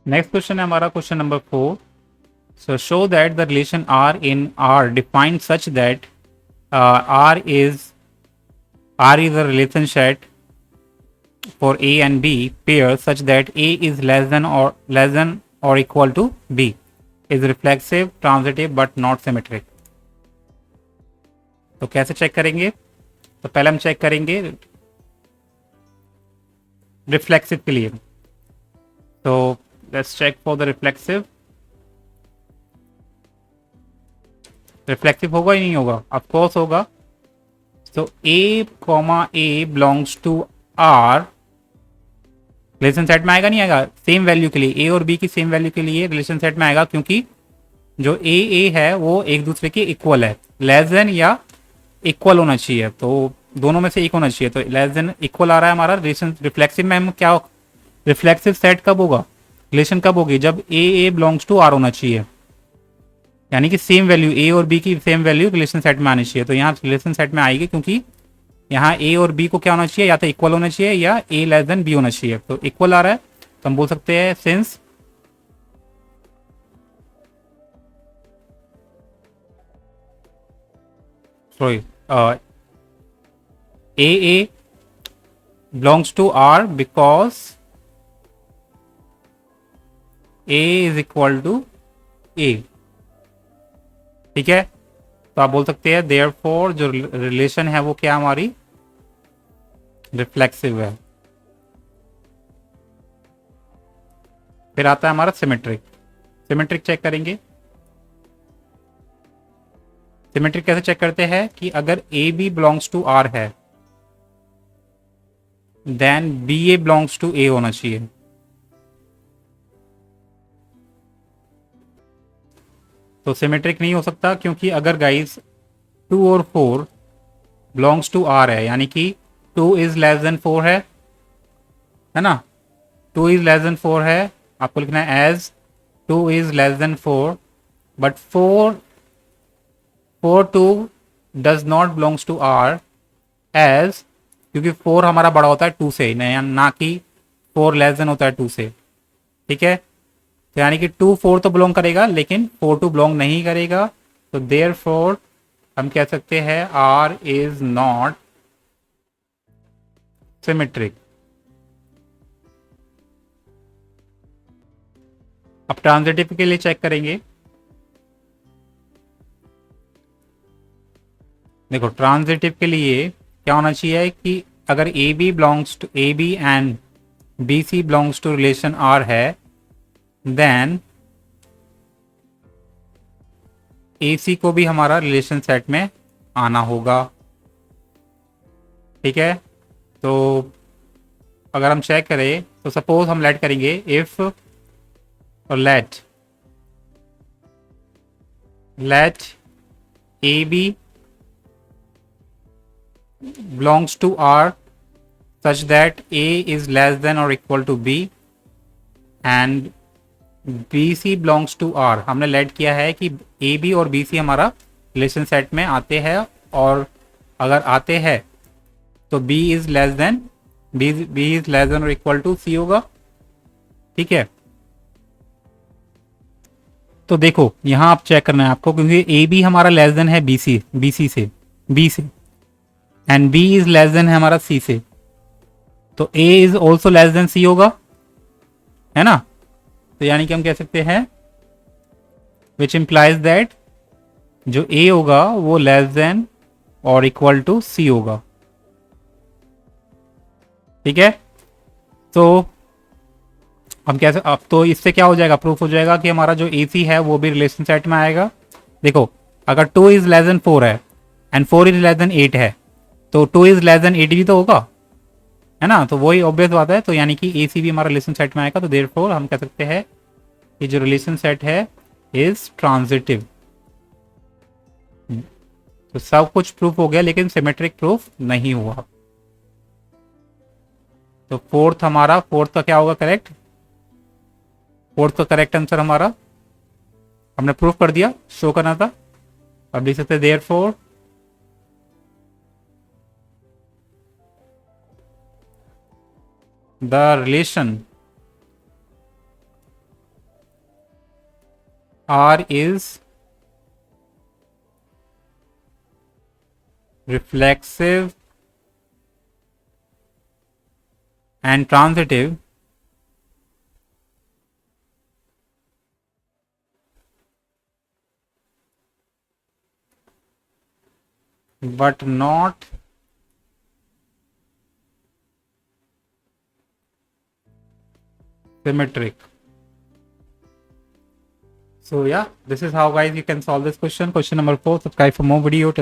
Next question है हमारा question number 4. So show that the relation R in R defined such that R is a relation set for A and B pair such that A is less than or equal to B, is reflexive, transitive but not symmetric. तो कैसे check करेंगे? तो पहले हम check करेंगे reflexive के लिए. तो let's check for the reflexive. Reflexive होगा ही नहीं होगा? ऑफ कोर्स होगा. तो A comma A belongs to R relation set में आएगा नहीं आएगा? सेम वैल्यू के लिए, A और B की सेम वैल्यू के लिए रिलेशन सेट में आएगा, क्योंकि जो A है वो एक दूसरे के इक्वल है. लेस देन या इक्वल होना चाहिए, तो दोनों में से एक होना चाहिए. तो लेस देन इक्वल आ रहा है हमारा रिलेशन. रिफ्लेक्सिव में हम क्या, रिफ्लेक्सिव सेट कब होगा, रिलेशन कब होगी? जब A बिलोंग्स टू R होना चाहिए, यानी कि सेम वैल्यू A और B की सेम वैल्यू रिलेशन सेट में आनी चाहिए. तो यहाँ रिलेशन सेट में आएगी, क्योंकि यहाँ A और B को क्या होना चाहिए, या तो इक्वल होना चाहिए या A लेस देन B होना चाहिए. तो इक्वल आ रहा है, तो हम बोल सकते हैं since sorry A belongs to R because A is equal to A. ठीक है, तो आप बोल सकते हैं देयरफॉर जो रिलेशन है वो क्या हमारी रिफ्लेक्सिव है. फिर आता है हमारा सिमेट्रिक. सिमेट्रिक चेक करेंगे. सिमेट्रिक कैसे चेक करते हैं कि अगर A B belongs to R है then B A belongs to A होना चाहिए. तो सिमेट्रिक नहीं हो सकता, क्योंकि अगर गाइस 2 और 4 बिलोंग्स टू आर है, यानी कि 2 इज लेस देन 4 है ना? 2 इज लेस देन 4 है, आपको लिखना है as 2 is less than 4, but 4 2 does not belongs to R as, क्योंकि 4 हमारा बड़ा होता है 2 से, ना कि 4 लेस देन होता है 2 से. ठीक है, तो यानी कि 2 4 तो बिलोंग करेगा, लेकिन 4 2 बिलोंग नहीं करेगा. तो देयर फोर हम कह सकते हैं आर इज नॉट सिमेट्रिक. अब ट्रांजिटिव के लिए चेक करेंगे. देखो ट्रांजिटिव के लिए क्या होना चाहिए कि अगर A B belongs to A B and B C belongs to relation R है, देन ए सी को भी हमारा रिलेशन सेट में आना होगा. ठीक है, तो अगर हम चेक करें तो सपोज हम लेट करेंगे इफ और let A B belongs to R such that A is less than or equal to B and BC belongs to R. हमने लेट किया है कि AB और BC हमारा रिलेशन सेट में आते हैं, और अगर आते हैं तो B is less than or equal to C होगा. ठीक है, तो देखो यहाँ आप चेक करना है आपको, क्योंकि AB हमारा लेस देन है BC से and B is less then है हमारा C से, तो A is also less than C होगा, है ना? तो यानी कि हम कह सकते हैं विच इंप्लाइज दैट जो A होगा वो लेस देन और इक्वल टू C होगा. ठीक है, तो हम कैसे, अब तो इससे क्या हो जाएगा, प्रूफ हो जाएगा कि हमारा जो AC है वो भी रिलेशन सेट में आएगा. देखो अगर 2 इज लेस देन 4 है एंड 4 इज लेस देन 8 है, तो 2 इज लेस देन 8 भी तो होगा, है ना? तो वही ऑब्वियस बात है. तो यानी कि ए सी भी हमारा रिलेशन सेट में आएगा. तो देयरफॉर हम कह सकते हैं कि जो रिलेशन सेट है इज ट्रांजिटिव. तो सब कुछ प्रूफ हो गया, लेकिन सिमेट्रिक प्रूफ नहीं हुआ. तो फोर्थ का क्या होगा करेक्ट? फोर्थ का करेक्ट आंसर हमारा हमने प्रूफ कर दिया, शो करना था. अब लिख सकते therefore the relation R is reflexive and transitive, but not symmetric. So yeah, this is how guys you can solve this question. Question number 4. Subscribe for more video. Till